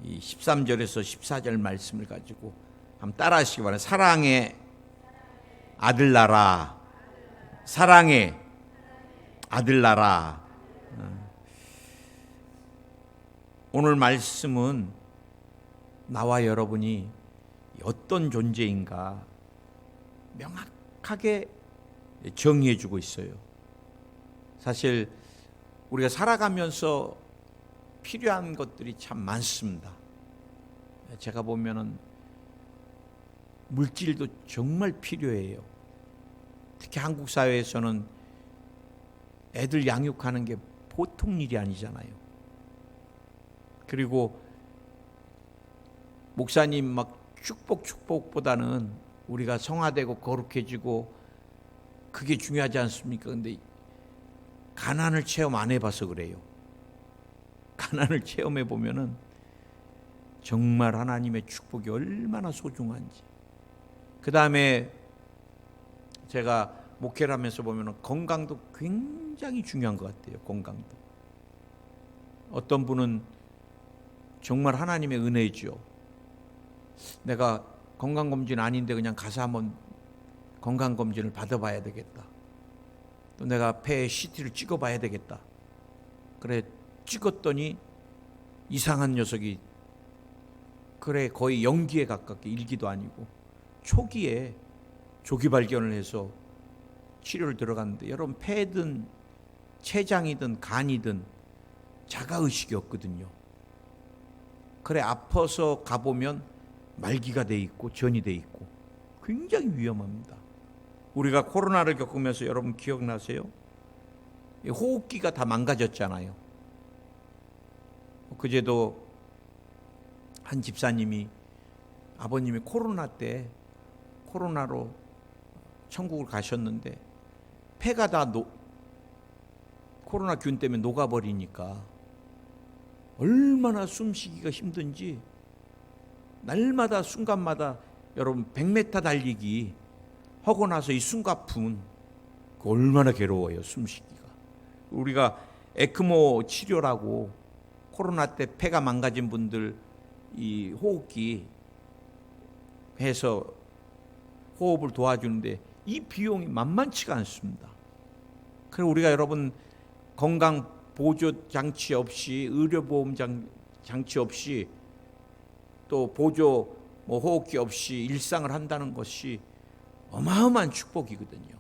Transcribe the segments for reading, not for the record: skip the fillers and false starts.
이 13절에서 14절 말씀을 가지고 한번 따라 하시기 바랍니다. 사랑의 아들나라, 사랑의 아들나라. 오늘 말씀은 나와 여러분이 어떤 존재인가 명확하게 정의해 주고 있어요. 사실 우리가 살아가면서 필요한 것들이 참 많습니다. 제가 보면은 물질도 정말 필요해요. 특히 한국 사회에서는 애들 양육하는 게 보통 일이 아니잖아요. 그리고 목사님 막 축복보다는 우리가 성화되고 거룩해지고 그게 중요하지 않습니까? 근데 가난을 체험 안 해봐서 그래요. 가난을 체험해 보면은 정말 하나님의 축복이 얼마나 소중한지. 그 다음에 제가 목회를 하면서 보면은 건강도 굉장히 중요한 것 같아요. 건강도. 어떤 분은 정말 하나님의 은혜죠. 내가 건강검진 아닌데 그냥 가서 한번 건강검진을 받아봐야 되겠다. 또 내가 폐에 CT를 찍어봐야 되겠다. 그래 찍었더니 이상한 녀석이 그래 거의 연기에 가깝게 일기도 아니고 초기에 조기 발견을 해서 치료를 들어갔는데 여러분 폐든 췌장이든 간이든 자가의식이 없거든요. 그래 아파서 가보면 말기가 돼 있고 전이 돼 있고 굉장히 위험합니다. 우리가 코로나를 겪으면서 여러분 기억나세요? 호흡기가 다 망가졌잖아요. 그제도 한 집사님이 아버님이 코로나 때 코로나로 천국을 가셨는데 폐가 다 코로나균 때문에 녹아버리니까 얼마나 숨쉬기가 힘든지 날마다 순간마다 여러분 100m 달리기 하고 나서 이 숨가쁜 얼마나 괴로워요. 숨쉬기가. 우리가 에크모 치료라고 코로나 때 폐가 망가진 분들 이 호흡기 해서 호흡을 도와주는데 이 비용이 만만치가 않습니다. 그리고 우리가 여러분 건강 보조 장치 없이 의료보험 장치 없이 또 보조 호흡기 없이 일상을 한다는 것이 어마어마한 축복이거든요.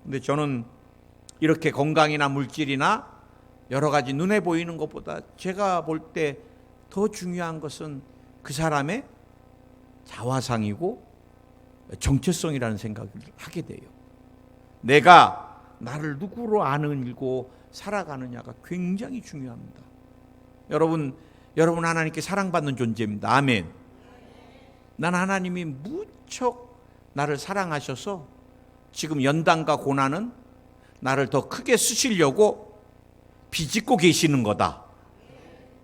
근데 저는 이렇게 건강이나 물질이나 여러 가지 눈에 보이는 것보다 제가 볼 때 더 중요한 것은 그 사람의 자화상이고 정체성이라는 생각을 하게 돼요. 내가 나를 누구로 아는고 살아가느냐가 굉장히 중요합니다. 여러분 하나님께 사랑받는 존재입니다. 아멘. 난 하나님이 무척 나를 사랑하셔서 지금 연단과 고난은 나를 더 크게 쓰시려고 비집고 계시는 거다.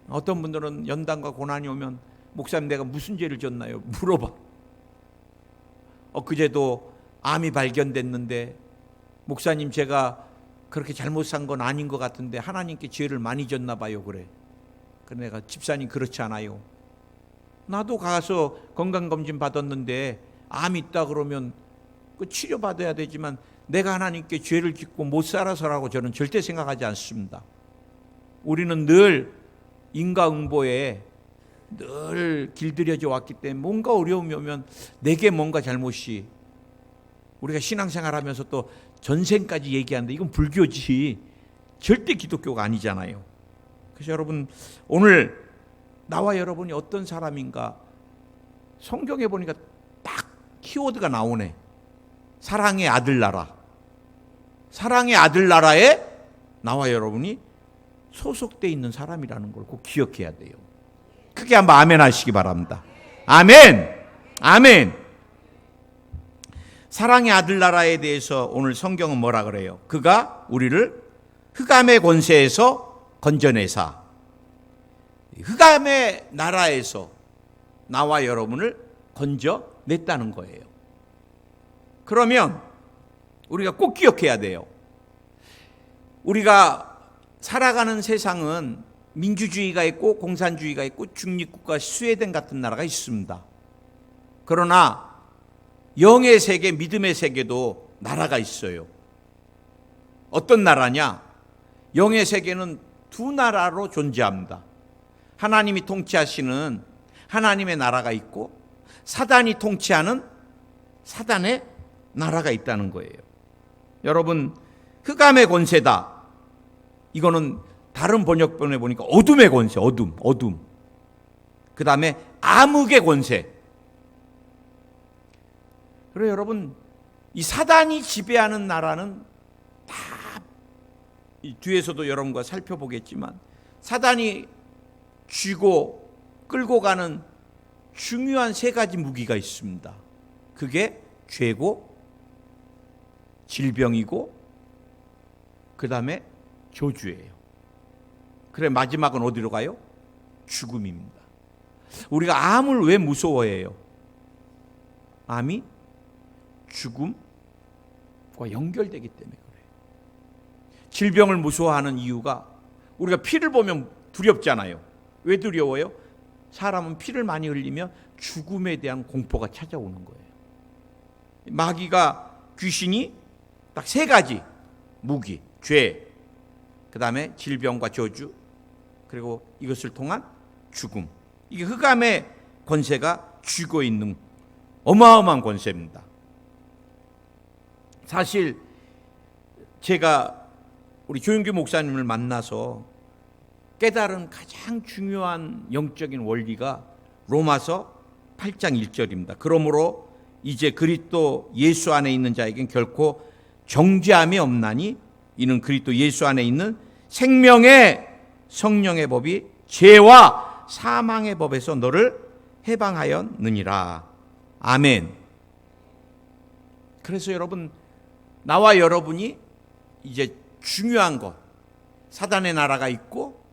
어떤 분들은 연단과 고난이 오면 목사님 내가 무슨 죄를 졌나요? 물어봐. 그제도 암이 발견됐는데 목사님 제가 그렇게 잘못 산 건 아닌 것 같은데 하나님께 죄를 많이 졌나 봐요. 그래 내가 집사님 그렇지 않아요. 나도 가서 건강검진 받았는데 암이 있다 그러면 그 치료받아야 되지만 내가 하나님께 죄를 짓고 못 살아서라고 저는 절대 생각하지 않습니다. 우리는 늘 인과응보에 늘 길들여져 왔기 때문에 뭔가 어려움이 오면 내게 뭔가 잘못이 우리가 신앙생활하면서 또 전생까지 얘기하는데 이건 불교지 절대 기독교가 아니잖아요. 그래서 여러분 오늘 나와 여러분이 어떤 사람인가 성경에 보니까 딱 키워드가 나오네. 사랑의 아들나라. 사랑의 아들나라에 나와 여러분이 소속되어 있는 사람이라는 걸 꼭 기억해야 돼요. 크게 한번 아멘 하시기 바랍니다. 아멘. 아멘. 사랑의 아들나라에 대해서 오늘 성경은 뭐라 그래요? 그가 우리를 흑암의 권세에서 건져내사 흑암의 나라에서 나와 여러분을 건져냈다는 거예요. 그러면 우리가 꼭 기억해야 돼요. 우리가 살아가는 세상은 민주주의가 있고 공산주의가 있고 중립국가 스웨덴 같은 나라가 있습니다. 그러나 영의 세계, 믿음의 세계도 나라가 있어요. 어떤 나라냐? 영의 세계는 두 나라로 존재합니다. 하나님이 통치하시는 하나님의 나라가 있고 사단이 통치하는 사단의 나라가 있다는 거예요. 여러분, 흑암의 권세다. 이거는 다른 번역본에 보니까 어둠의 권세, 어둠. 그 다음에 암흑의 권세. 그래서 여러분, 이 사단이 지배하는 나라는 다 뒤에서도 여러분과 살펴보겠지만 사단이 쥐고 끌고 가는 중요한 세 가지 무기가 있습니다. 그게 죄고 질병이고 그 다음에 저주예요. 그래 마지막은 어디로 가요? 죽음입니다. 우리가 암을 왜 무서워해요? 암이 죽음과 연결되기 때문에 그래요. 질병을 무서워하는 이유가 우리가 피를 보면 두렵잖아요. 왜 두려워요? 사람은 피를 많이 흘리면 죽음에 대한 공포가 찾아오는 거예요. 마귀가 귀신이 딱 세 가지 무기, 죄, 그 다음에 질병과 저주, 그리고 이것을 통한 죽음. 이게 흑암의 권세가 쥐고 있는 어마어마한 권세입니다. 사실 제가 우리 조윤규 목사님을 만나서 깨달은 가장 중요한 영적인 원리가 로마서 8장 1절입니다. 그러므로 이제 그리스도 예수 안에 있는 자에겐 결코 정죄함이 없나니 이는 그리스도 예수 안에 있는 생명의 성령의 법이 죄와 사망의 법에서 너를 해방하였느니라. 아멘. 그래서 여러분, 나와 여러분이 이제 중요한 것, 사단의 나라가 있고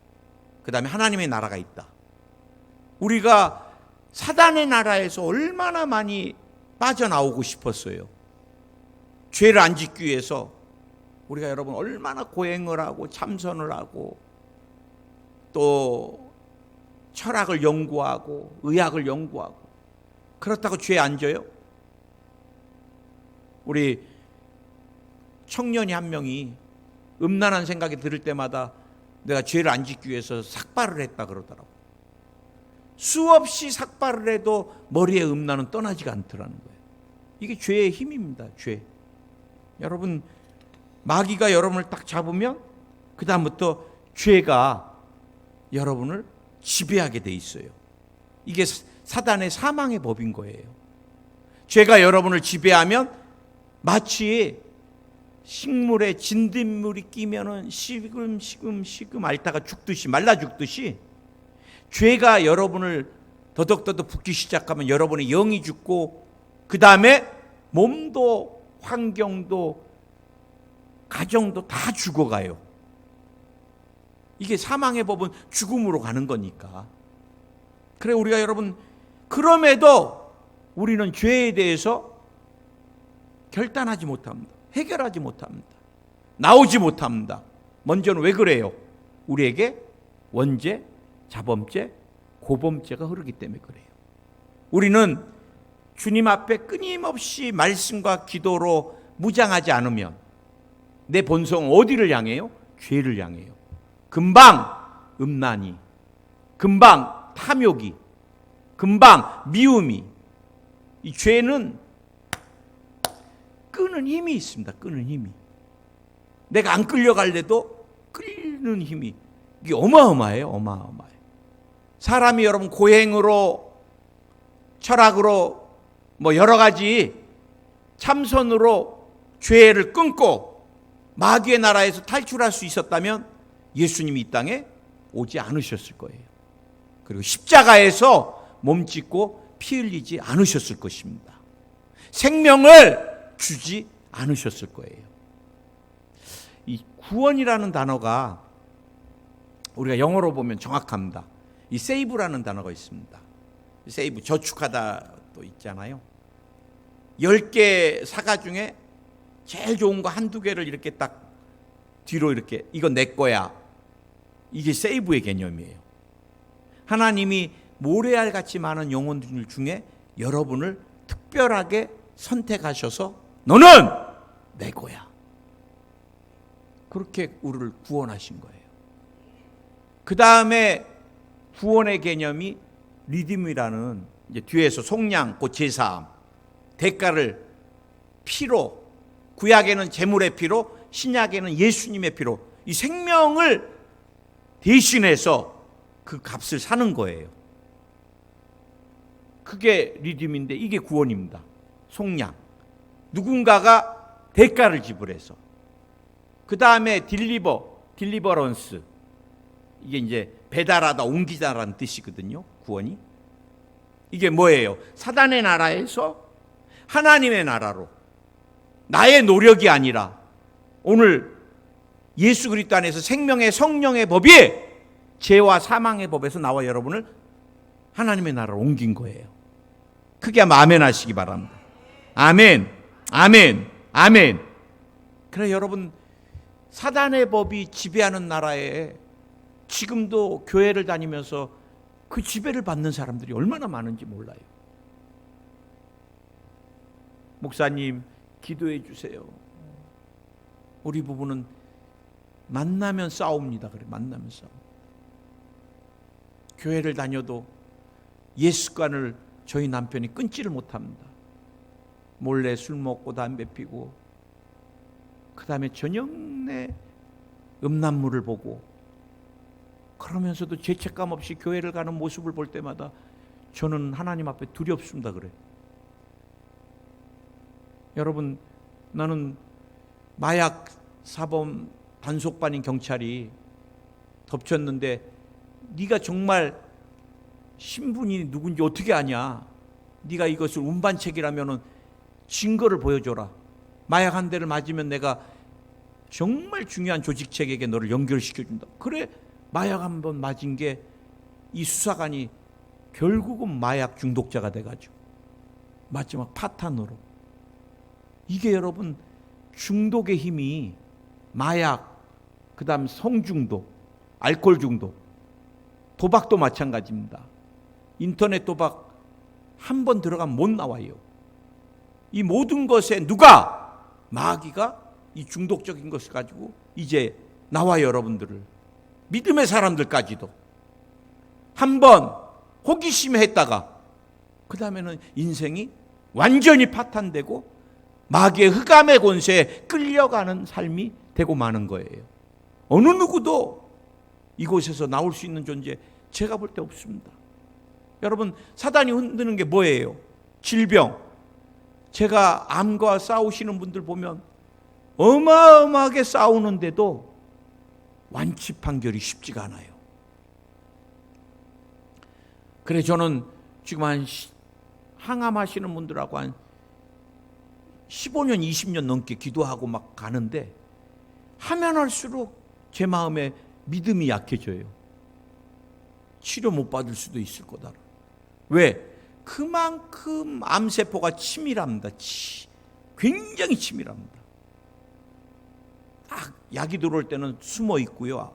그 다음에 하나님의 나라가 있다. 우리가 사단의 나라에서 얼마나 많이 빠져나오고 싶었어요. 죄를 안 짓기 위해서 우리가 여러분 얼마나 고행을 하고 참선을 하고 또 철학을 연구하고 의학을 연구하고 그렇다고 죄 안 져요? 우리 청년이 한 명이 음란한 생각이 들을 때마다 내가 죄를 안 짓기 위해서 삭발을 했다 그러더라고. 수없이 삭발을 해도 머리의 음란은 떠나지가 않더라는 거예요. 이게 죄의 힘입니다. 죄. 여러분, 마귀가 여러분을 딱 잡으면 그 다음부터 죄가 여러분을 지배하게 돼 있어요. 이게 사단의 사망의 법인 거예요. 죄가 여러분을 지배하면 마치 식물에 진딧물이 끼면은 시금 앓다가 죽듯이 말라 죽듯이 죄가 여러분을 더덕더덕 붓기 시작하면 여러분의 영이 죽고 그 다음에 몸도 환경도 가정도 다 죽어가요. 이게 사망의 법은 죽음으로 가는 거니까. 그래 우리가 여러분 그럼에도 우리는 죄에 대해서 결단하지 못합니다. 해결하지 못합니다. 나오지 못합니다. 먼저는 왜 그래요? 우리에게 원죄, 자범죄, 고범죄가 흐르기 때문에 그래요. 우리는 주님 앞에 끊임없이 말씀과 기도로 무장하지 않으면 내 본성은 어디를 향해요? 죄를 향해요. 금방 음란이, 금방 탐욕이, 금방 미움이. 이 죄는 끄는 힘이 있습니다. 끄는 힘이. 내가 안 끌려갈래도 끌는 힘이. 이게 어마어마해요. 어마어마해요. 사람이 여러분 고행으로 철학으로 뭐 여러 가지 참선으로 죄를 끊고 마귀의 나라에서 탈출할 수 있었다면 예수님이 이 땅에 오지 않으셨을 거예요. 그리고 십자가에서 몸짓고 피 흘리지 않으셨을 것입니다. 생명을 주지 않으셨을 거예요. 이 구원이라는 단어가 우리가 영어로 보면 정확합니다. 이 save라는 단어가 있습니다. save, 저축하다도 있잖아요. 10개 사과 중에 제일 좋은 거 한두 개를 이렇게 딱 뒤로 이렇게 이건 내 거야. 이게 세이브의 개념이에요. 하나님이 모래알 같이 많은 영혼들 중에 여러분을 특별하게 선택하셔서 너는 내 거야. 그렇게 우리를 구원하신 거예요. 그 다음에 구원의 개념이 리듬이라는 이제 뒤에서 속량, 곧 제사함, 대가를 피로, 구약에는 제물의 피로, 신약에는 예수님의 피로, 이 생명을 대신해서 그 값을 사는 거예요. 그게 리듬인데 이게 구원입니다. 속량. 누군가가 대가를 지불해서. 그 다음에 딜리버런스. 이게 이제 배달하다, 옮기다라는 뜻이거든요. 구원이. 이게 뭐예요? 사단의 나라에서 하나님의 나라로. 나의 노력이 아니라 오늘 예수 그리스도 안에서 생명의 성령의 법이 죄와 사망의 법에서 나와 여러분을 하나님의 나라로 옮긴 거예요. 크게 한번 아멘 하시기 바랍니다. 아멘, 아멘, 아멘. 그래 여러분, 사단의 법이 지배하는 나라에 지금도 교회를 다니면서 그 지배를 받는 사람들이 얼마나 많은지 몰라요. 목사님 기도해 주세요. 우리 부부는 만나면 싸웁니다. 그래, 만나면 싸움. 교회를 다녀도 옛 습관을 저희 남편이 끊지를 못합니다. 몰래 술 먹고 담배 피고, 그 다음에 저녁 내 음란물을 보고, 그러면서도 죄책감 없이 교회를 가는 모습을 볼 때마다 저는 하나님 앞에 두렵습니다. 그래. 여러분, 나는 마약 사범 단속반인 경찰이 덮쳤는데 네가 정말 신분이 누군지 어떻게 아냐? 네가 이것을 운반책이라면은 증거를 보여줘라. 마약 한 대를 맞으면 내가 정말 중요한 조직책에게 너를 연결시켜준다. 그래, 마약 한 번 맞은 게 이 수사관이 결국은 마약 중독자가 돼가지고 마지막 파탄으로. 이게 여러분 중독의 힘이, 마약, 그 다음 성중독, 알코올 중독, 도박도 마찬가지입니다. 인터넷 도박 한 번 들어가면 못 나와요. 이 모든 것에 누가, 마귀가 이 중독적인 것을 가지고 이제 나와요. 여러분들을, 믿음의 사람들까지도 한 번 호기심에 했다가 그 다음에는 인생이 완전히 파탄되고 마귀의 흑암의 권세에 끌려가는 삶이 되고 마는 거예요. 어느 누구도 이곳에서 나올 수 있는 존재 제가 볼 때 없습니다. 여러분, 사단이 흔드는 게 뭐예요? 질병. 제가 암과 싸우시는 분들 보면 어마어마하게 싸우는데도 완치 판결이 쉽지가 않아요. 그래, 저는 지금 항암하시는 분들하고 한 15년, 20년 넘게 기도하고 막 가는데 하면 할수록 제 마음에 믿음이 약해져요. 치료 못 받을 수도 있을 거다. 왜? 그만큼 암세포가 치밀합니다. 굉장히 치밀합니다. 딱 약이 들어올 때는 숨어 있고요.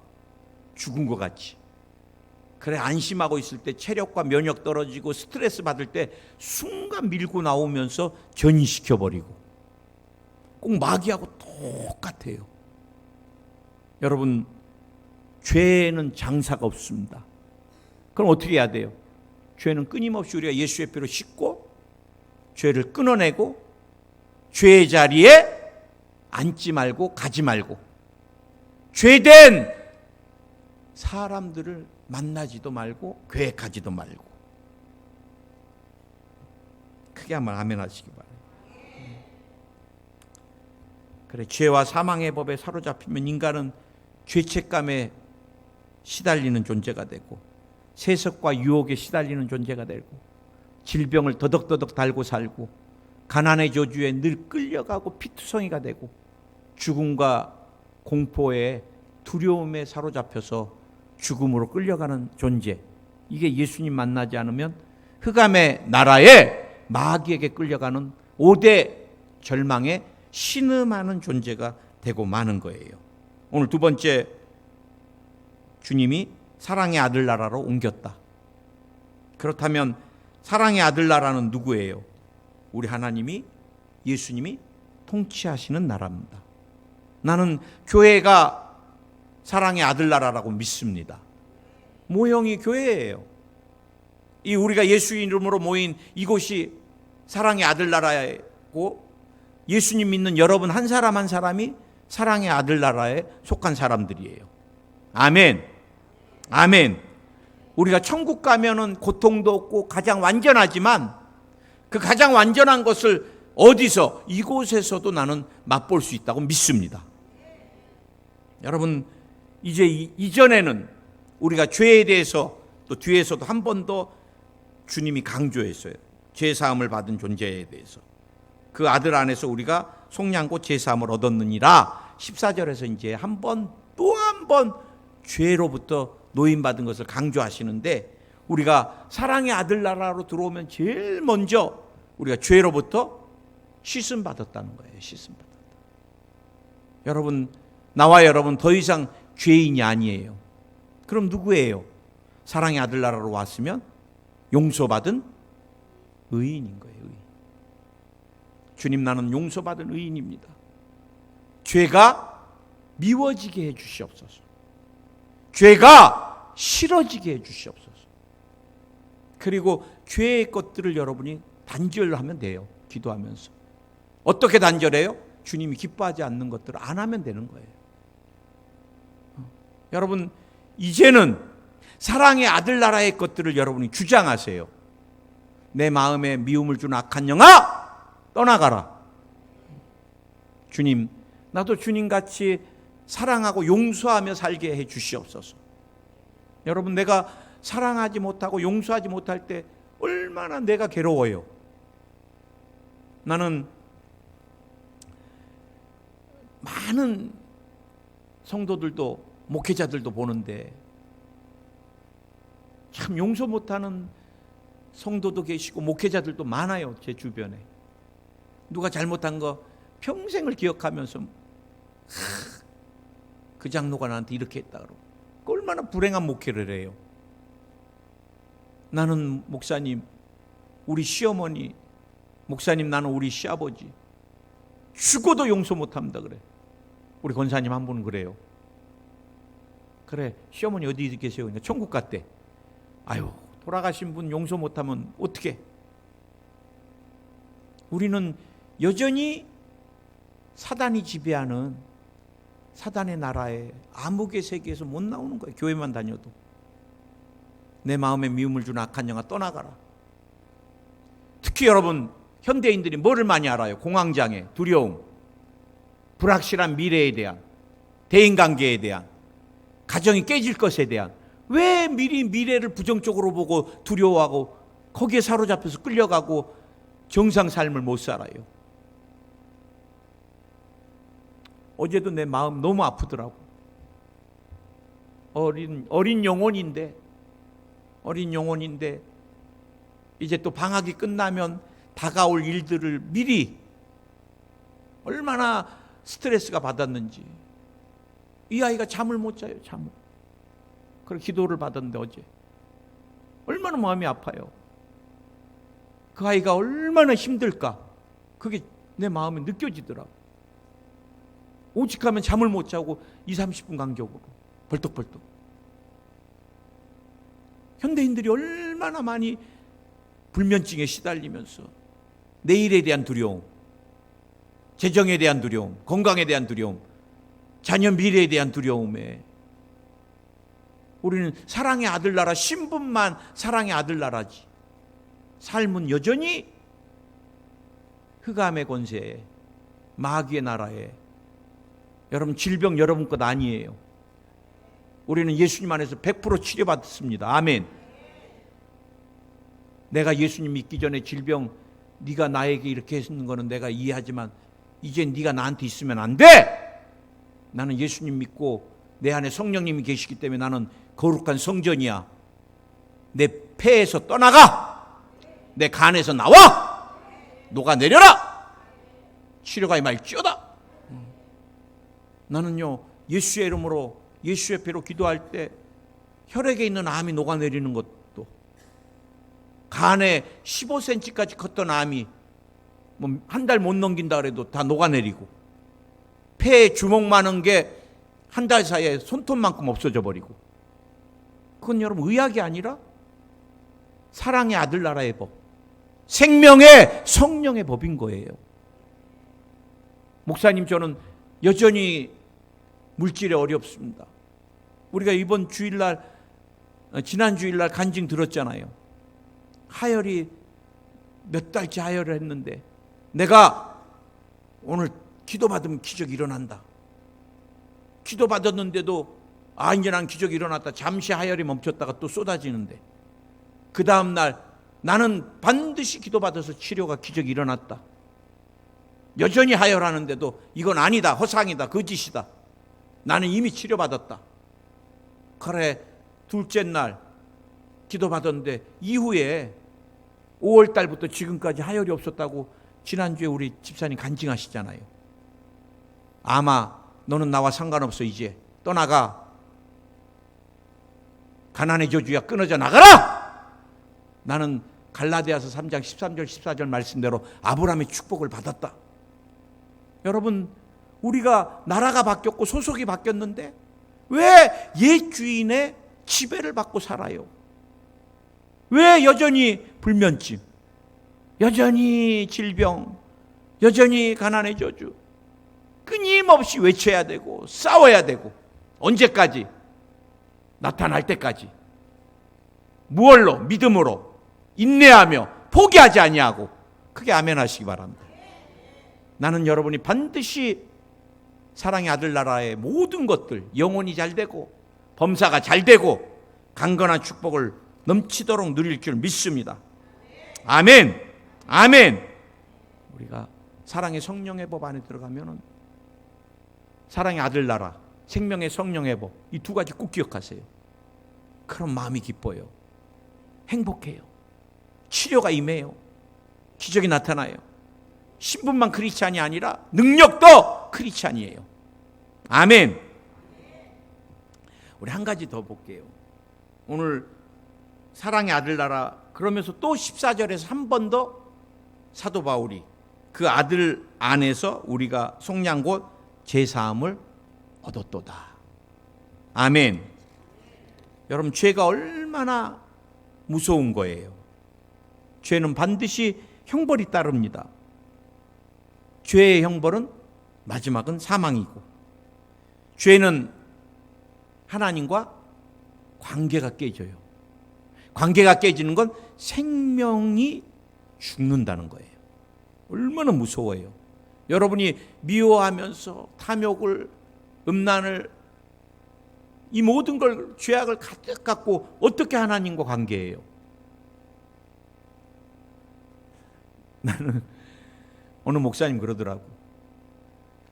죽은 것 같이. 그래, 안심하고 있을 때 체력과 면역 떨어지고 스트레스 받을 때 순간 밀고 나오면서 전이시켜버리고. 꼭 마귀하고 똑같아요. 여러분, 죄는 장사가 없습니다. 그럼 어떻게 해야 돼요? 죄는 끊임없이 우리가 예수의 피로 씻고 죄를 끊어내고 죄의 자리에 앉지 말고 가지 말고 죄된 사람들을 만나지도 말고 계획하지도 말고. 크게 한번 아멘 하시기 바랍니다. 그래, 죄와 사망의 법에 사로잡히면 인간은 죄책감에 시달리는 존재가 되고 세속과 유혹에 시달리는 존재가 되고 질병을 더덕더덕 달고 살고 가난의 저주에 늘 끌려가고 피투성이가 되고 죽음과 공포에 두려움에 사로잡혀서 죽음으로 끌려가는 존재. 이게 예수님 만나지 않으면 흑암의 나라에 마귀에게 끌려가는 5대 절망에 신음하는 존재가 되고 마는 거예요. 오늘 두 번째 주님이 사랑의 아들 나라로 옮겼다. 그렇다면 사랑의 아들 나라는 누구예요? 우리 하나님이, 예수님이 통치하시는 나라입니다. 나는 교회가 사랑의 아들 나라라고 믿습니다. 모형이 교회예요. 이 우리가 예수 이름으로 모인 이곳이 사랑의 아들 나라고, 예수님 믿는 여러분 한 사람 한 사람이 사랑의 아들 나라에 속한 사람들이에요. 아멘. 아멘. 우리가 천국 가면은 고통도 없고 가장 완전하지만 그 가장 완전한 것을 어디서, 이곳에서도 나는 맛볼 수 있다고 믿습니다. 여러분, 이제 이전에는 우리가 죄에 대해서 또 뒤에서도 한 번 더 주님이 강조했어요. 죄 사함을 받은 존재에 대해서. 그 아들 안에서 우리가 속량고 죄 사함을 얻었느니라. 14절에서 이제 한 번 또 한 번 죄로부터 노임받은 것을 강조하시는데, 우리가 사랑의 아들 나라로 들어오면 제일 먼저 우리가 죄로부터 씻음 받았다는 거예요. 씻음 받았다. 여러분, 나와 여러분 더 이상 죄인이 아니에요. 그럼 누구예요? 사랑의 아들 나라로 왔으면 용서받은 의인인 거예요. 의인. 주님, 나는 용서받은 의인입니다. 죄가 미워지게 해 주시옵소서. 죄가 싫어지게 해 주시옵소서. 그리고 죄의 것들을 여러분이 단절하면 돼요. 기도하면서. 어떻게 단절해요? 주님이 기뻐하지 않는 것들을 안 하면 되는 거예요. 여러분, 이제는 사랑의 아들 나라의 것들을 여러분이 주장하세요. 내 마음에 미움을 준 악한 영아 떠나가라. 주님, 나도 주님같이 사랑하고 용서하며 살게 해 주시옵소서. 여러분, 내가 사랑하지 못하고 용서하지 못할 때 얼마나 내가 괴로워요. 나는 많은 성도들도 목회자들도 보는데 참 용서 못하는 성도도 계시고 목회자들도 많아요. 제 주변에. 누가 잘못한 거 평생을 기억하면서 그 장로가 나한테 이렇게 했다 그러고 얼마나 불행한 목회를 해요. 나는 목사님, 우리 시어머니, 목사님, 나는 우리 시아버지 죽어도 용서 못합니다 그래. 우리 권사님 한 분은 그래요. 그래, 시어머니 어디 계세요? 그러니까 천국 갔대. 아유, 돌아가신 분 용서 못하면 어떻게? 우리는 여전히 사단이 지배하는 사단의 나라에 암흑의 세계에서 못 나오는 거예요. 교회만 다녀도. 내 마음에 미움을 준 악한 영아 떠나가라. 특히 여러분, 현대인들이 뭐를 많이 알아요? 공황장애, 두려움, 불확실한 미래에 대한, 대인관계에 대한, 가정이 깨질 것에 대한. 왜 미리 미래를 부정적으로 보고 두려워하고 거기에 사로잡혀서 끌려가고 정상 삶을 못 살아요? 어제도 내 마음 너무 아프더라고. 어린 영혼인데 이제 또 방학이 끝나면 다가올 일들을 미리 얼마나 스트레스가 받았는지. 이 아이가 잠을 못 자요. 잠을. 그래서 기도를 받았는데 어제 얼마나 마음이 아파요. 그 아이가 얼마나 힘들까. 그게 내 마음에 느껴지더라고. 오직하면 잠을 못 자고 20-30분 간격으로 벌떡벌떡. 현대인들이 얼마나 많이 불면증에 시달리면서 내일에 대한 두려움, 재정에 대한 두려움, 건강에 대한 두려움, 자녀 미래에 대한 두려움에 우리는 사랑의 아들 나라, 신분만 사랑의 아들 나라지. 삶은 여전히 흑암의 권세에, 마귀의 나라에. 여러분, 질병 여러분 것 아니에요. 우리는 예수님 안에서 100% 치료받습니다. 아멘. 내가 예수님 믿기 전에 질병, 네가 나에게 이렇게 했는 거는 내가 이해하지만 이제 네가 나한테 있으면 안 돼. 나는 예수님 믿고 내 안에 성령님이 계시기 때문에 나는 거룩한 성전이야. 내 폐에서 떠나가. 내 간에서 나와. 녹아내려라. 치료가 임할지어다. 나는요, 예수의 이름으로, 예수의 배로 기도할 때 혈액에 있는 암이 녹아내리는 것도, 간에 15cm까지 컸던 암이 뭐 한 달 못 넘긴다 그래도 다 녹아내리고, 폐에 주먹 많은 게 한 달 사이에 손톱만큼 없어져 버리고, 그건 여러분 의학이 아니라 사랑의 아들 나라의 법, 생명의 성령의 법인 거예요. 목사님, 저는 여전히 물질에 어렵습니다. 우리가 이번 주일날, 지난 주일날 간증 들었잖아요. 하혈이 몇 달째 하혈을 했는데 내가 오늘 기도받으면 기적이 일어난다. 기도받았는데도 이제 난 기적이 일어났다. 잠시 하혈이 멈췄다가 또 쏟아지는데, 그 다음날 나는 반드시 기도받아서 치료가 기적이 일어났다. 여전히 하혈하는데도 이건 아니다, 허상이다, 거짓이다. 나는 이미 치료받았다. 그래, 둘째 날 기도받았는데 이후에 5월 달부터 지금까지 하혈이 없었다고 지난주에 우리 집사님 간증하시잖아요. 아마 너는 나와 상관없어. 이제 떠나가. 가난의 저주야, 끊어져 나가라! 나는 갈라디아서 3장 13절 14절 말씀대로 아브라함의 축복을 받았다. 여러분, 우리가 나라가 바뀌었고 소속이 바뀌었는데 왜 옛 주인의 지배를 받고 살아요? 왜 여전히 불면증, 여전히 질병, 여전히 가난의 저주, 끊임없이 외쳐야 되고 싸워야 되고, 언제까지? 나타날 때까지. 무얼로? 믿음으로 인내하며 포기하지 아니하고. 크게 아멘 하시기 바랍니다. 나는 여러분이 반드시 사랑의 아들 나라의 모든 것들, 영혼이 잘 되고 범사가 잘 되고 강건한 축복을 넘치도록 누릴 줄 믿습니다. 아멘. 아멘. 우리가 사랑의 성령의 법 안에 들어가면은 사랑의 아들 나라, 생명의 성령의 법, 이 두 가지 꼭 기억하세요. 그럼 마음이 기뻐요. 행복해요. 치료가 임해요. 기적이 나타나요. 신분만 크리스찬이 아니라 능력도 크리스찬이에요. 아멘. 우리 한 가지 더 볼게요. 오늘 사랑의 아들 나라, 그러면서 또 14절에서 한 번 더 사도 바울이 그 아들 안에서 우리가 속량 곧 제사함을 얻었도다. 아멘. 여러분, 죄가 얼마나 무서운 거예요. 죄는 반드시 형벌이 따릅니다. 죄의 형벌은 마지막은 사망이고, 죄는 하나님과 관계가 깨져요. 관계가 깨지는 건 생명이 죽는다는 거예요. 얼마나 무서워요. 여러분이 미워하면서 탐욕을, 음란을, 이 모든 걸, 죄악을 가득 갖고 어떻게 하나님과 관계해요? 나는 어느 목사님 그러더라고.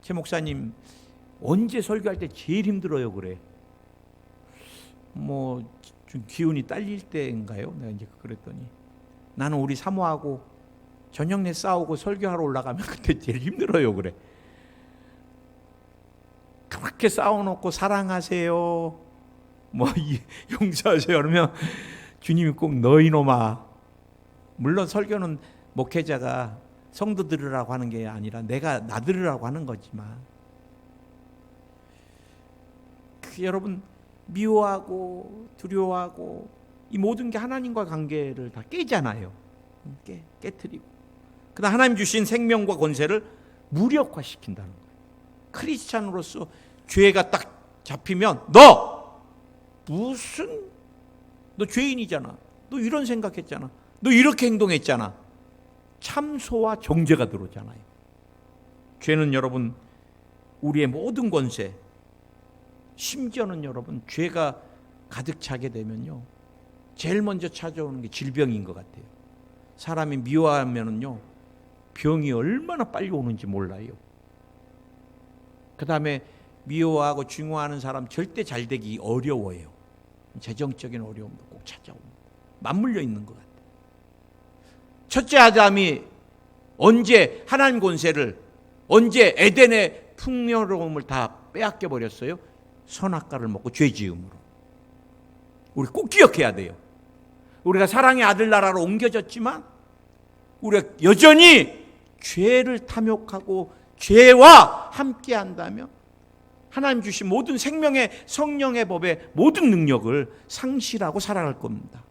제 목사님 언제 설교할 때 제일 힘들어요 그래. 뭐 좀 기운이 딸릴 때인가요? 내가 이제 그랬더니, 나는 우리 사모하고 저녁 내 싸우고 설교하러 올라가면 그때 제일 힘들어요 그래. 그렇게 싸워놓고 사랑하세요, 뭐 용서하세요 그러면 주님이 꼭 너 이놈아, 물론 설교는 목회자가 성도 들으라고 하는 게 아니라 내가 나 들으라고 하는 거지만, 여러분, 미워하고 두려워하고 이 모든 게 하나님과 관계를 다 깨잖아요. 깨트리고, 그다음 하나님 주신 생명과 권세를 무력화시킨다는 거예요. 크리스찬으로서 죄가 딱 잡히면 너 죄인이잖아, 너 이런 생각했잖아, 너 이렇게 행동했잖아, 참소와 정죄가 들어오잖아요. 죄는 여러분 우리의 모든 권세, 심지어는 여러분 죄가 가득 차게 되면요, 제일 먼저 찾아오는 게 질병인 것 같아요. 사람이 미워하면은요, 병이 얼마나 빨리 오는지 몰라요. 그 다음에 미워하고 증오하는 사람 절대 잘 되기 어려워요. 재정적인 어려움도 꼭 찾아옵니다. 맞물려 있는 것 같아요. 첫째 아담이 언제 하나님 권세를, 언제 에덴의 풍요로움을 다 빼앗겨 버렸어요? 선악과를 먹고 죄지음으로. 우리 꼭 기억해야 돼요. 우리가 사랑의 아들 나라로 옮겨졌지만 우리가 여전히 죄를 탐욕하고 죄와 함께 한다면 하나님 주신 모든 생명의 성령의 법의 모든 능력을 상실하고 살아갈 겁니다.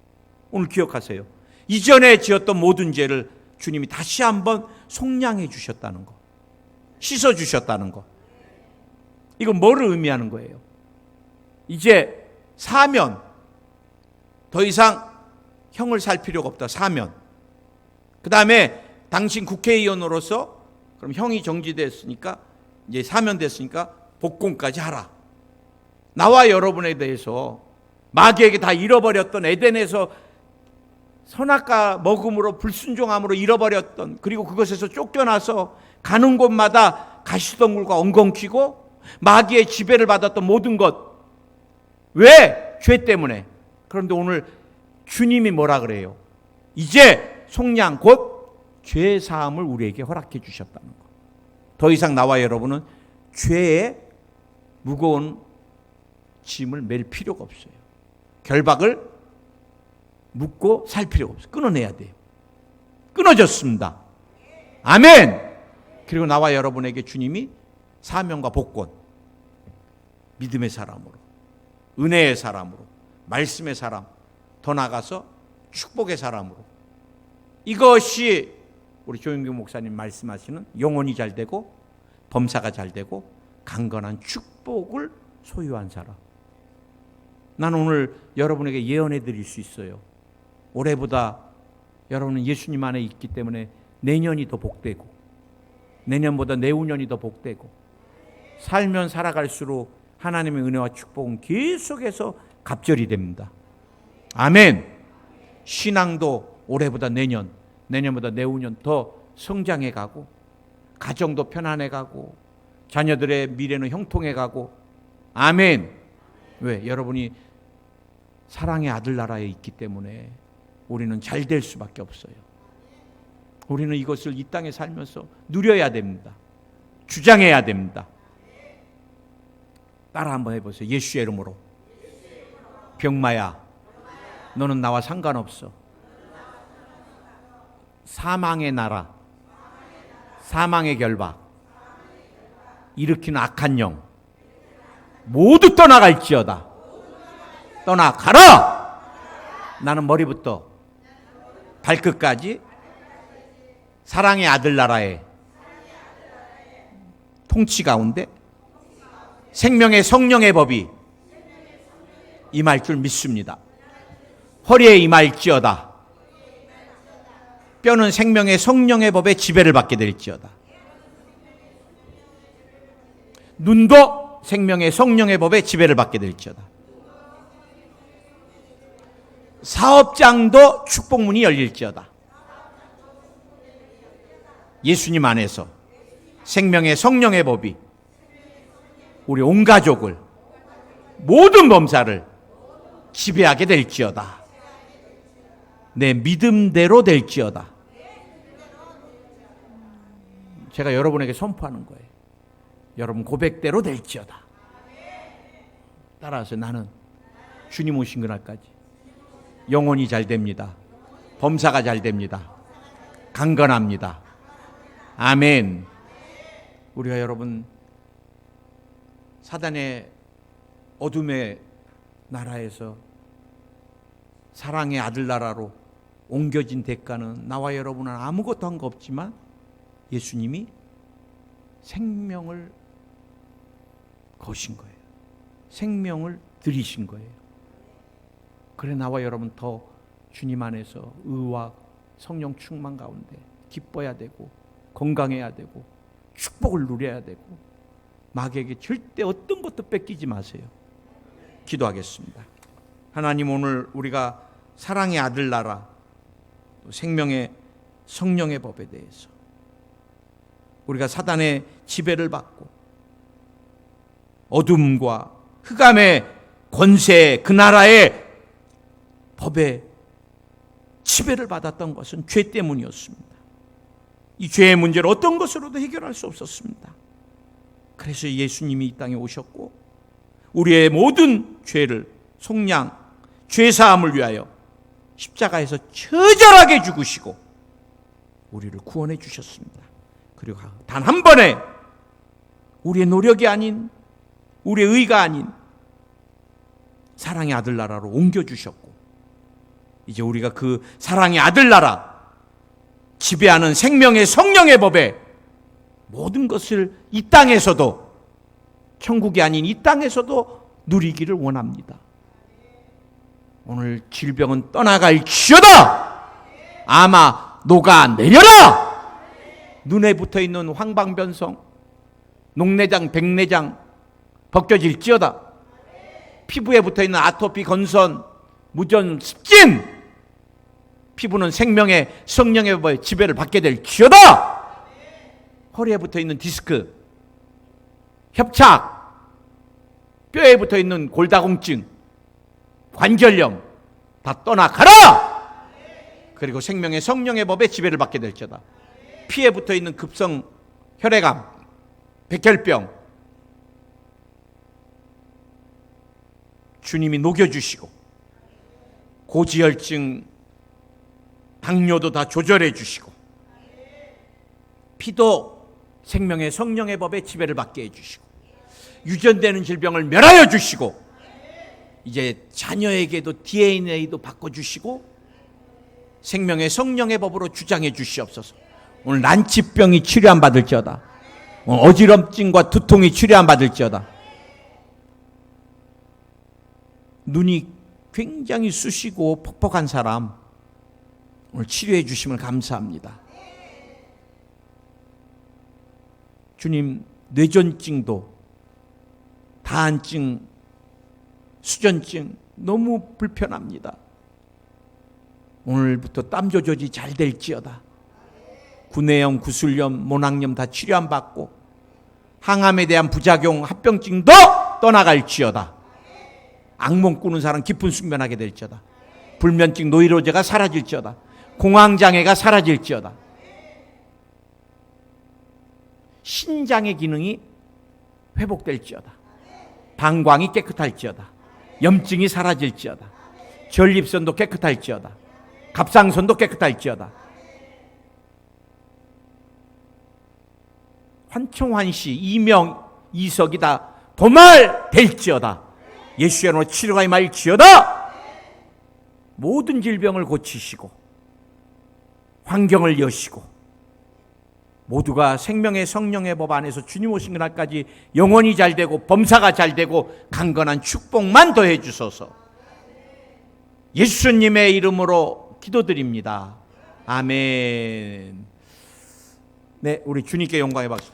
오늘 기억하세요. 이전에 지었던 모든 죄를 주님이 다시 한번 속량해 주셨다는 거, 씻어 주셨다는 거. 이건 뭐를 의미하는 거예요? 이제 사면, 더 이상 형을 살 필요가 없다. 사면. 그 다음에 당신 국회의원으로서 그럼 형이 정지됐으니까 이제 사면됐으니까 복권까지 하라. 나와 여러분에 대해서 마귀에게 다 잃어버렸던 에덴에서 선악과 먹음으로 불순종함으로 잃어버렸던, 그리고 그것에서 쫓겨나서 가는 곳마다 가시덩굴과 엉겅퀴고 마귀의 지배를 받았던 모든 것. 왜? 죄 때문에. 그런데 오늘 주님이 뭐라 그래요? 이제 속량 곧 죄 사함을 우리에게 허락해 주셨다는 것. 더 이상 나와 여러분은 죄의 무거운 짐을 맬 필요가 없어요. 결박을 묶고 살 필요가 없어요. 끊어내야 돼요. 끊어졌습니다. 아멘. 그리고 나와 여러분에게 주님이 사명과 복권, 믿음의 사람으로, 은혜의 사람으로, 말씀의 사람, 더 나아가서 축복의 사람으로, 이것이 우리 조영규 목사님 말씀하시는 영혼이 잘 되고 범사가 잘 되고 강건한 축복을 소유한 사람. 나는 오늘 여러분에게 예언해 드릴 수 있어요. 올해보다 여러분은 예수님 안에 있기 때문에 내년이 더 복되고, 내년보다 내후년이 더 복되고, 살면 살아갈수록 하나님의 은혜와 축복은 계속해서 갑절이 됩니다. 아멘. 신앙도 올해보다 내년, 내년보다 내후년 더 성장해 가고, 가정도 편안해 가고, 자녀들의 미래는 형통해 가고. 아멘. 왜? 여러분이 사랑의 아들 나라에 있기 때문에 우리는 잘 될 수밖에 없어요. 우리는 이것을 이 땅에 살면서 누려야 됩니다. 주장해야 됩니다. 따라 한번 해보세요. 예수의 이름으로. 병마야, 너는 나와 상관없어. 사망의 나라, 사망의 결박, 일으키는 악한 영 모두 떠나갈지어다. 떠나가라. 나는 머리부터 발끝까지 사랑의 아들 나라의 통치 가운데 생명의 성령의 법이 임할 줄 믿습니다. 허리에 임할지어다. 뼈는 생명의 성령의 법의 지배를 받게 될지어다. 눈도 생명의 성령의 법의 지배를 받게 될지어다. 사업장도 축복문이 열릴지어다. 예수님 안에서 생명의 성령의 법이 우리 온 가족을, 모든 범사를 지배하게 될지어다. 내 믿음대로 될지어다. 제가 여러분에게 선포하는 거예요. 여러분 고백대로 될지어다. 따라서 나는 주님 오신 그날까지 영혼이 잘 됩니다. 범사가 잘 됩니다. 강건합니다. 아멘. 우리가 여러분 사단의 어둠의 나라에서 사랑의 아들 나라로 옮겨진 대가는 나와 여러분은 아무것도 한 거 없지만 예수님이 생명을 거신 거예요. 생명을 드리신 거예요. 그래 나와 여러분 더 주님 안에서 의와 성령 충만 가운데 기뻐야 되고 건강해야 되고 축복을 누려야 되고 마귀에게 절대 어떤 것도 뺏기지 마세요. 기도하겠습니다. 하나님, 오늘 우리가 사랑의 아들 나라, 생명의 성령의 법에 대해서 우리가 사단의 지배를 받고 어둠과 흑암의 권세, 그 나라의 법에 지배를 받았던 것은 죄 때문이었습니다. 이 죄의 문제를 어떤 것으로도 해결할 수 없었습니다. 그래서 예수님이 이 땅에 오셨고 우리의 모든 죄를 속량, 죄사함을 위하여 십자가에서 처절하게 죽으시고 우리를 구원해 주셨습니다. 그리고 단 한 번에 우리의 노력이 아닌, 우리의 의가 아닌 사랑의 아들 나라로 옮겨주셨고, 이제 우리가 그 사랑의 아들 나라, 지배하는 생명의 성령의 법에 모든 것을 이 땅에서도, 천국이 아닌 이 땅에서도 누리기를 원합니다. 오늘 질병은 떠나갈지어다. 아마 녹아내려라. 눈에 붙어있는 황방변성, 녹내장, 백내장 벗겨질지어다. 피부에 붙어있는 아토피, 건선, 무전, 습진, 피부는 생명의 성령의 법에 지배를 받게 될지어다. 허리에 붙어있는 디스크, 협착, 뼈에 붙어있는 골다공증, 관절염 다 떠나가라. 그리고 생명의 성령의 법에 지배를 받게 될지어다. 피에 붙어있는 급성 혈액암, 백혈병 주님이 녹여주시고, 고지혈증, 당뇨도 다 조절해 주시고, 피도 생명의 성령의 법에 지배를 받게 해주시고, 유전되는 질병을 멸하여 주시고, 이제 자녀에게도 DNA도 바꿔주시고 생명의 성령의 법으로 주장해 주시옵소서. 오늘 난치병이 치료 안 받을지어다. 어지럼증과 두통이 치료 안 받을지어다. 눈이 굉장히 쑤시고 퍽퍽한 사람 오늘 치료해 주심을 감사합니다. 주님, 뇌전증도, 다한증, 수전증 너무 불편합니다. 오늘부터 땀 조절이 잘 될지어다. 구내염, 구술염, 모낭염 다 치료 안 받고 항암에 대한 부작용, 합병증도 떠나갈지어다. 악몽 꾸는 사람 깊은 숙면하게 될지어다. 불면증, 노이로제가 사라질지어다. 공황장애가 사라질지어다. 신장의 기능이 회복될지어다. 방광이 깨끗할지어다. 염증이 사라질지어다. 전립선도 깨끗할지어다. 갑상선도 깨끗할지어다. 환청환시, 이명, 이석이 다 도말될지어다. 예수의 이름으로 치료가 임할지어다. 모든 질병을 고치시고 환경을 여시고 모두가 생명의 성령의 법 안에서 주님 오신 그날까지 영혼이 잘 되고 범사가 잘 되고 강건한 축복만 더해 주소서. 예수님의 이름으로 기도드립니다. 아멘. 네, 우리 주님께 영광의 박수.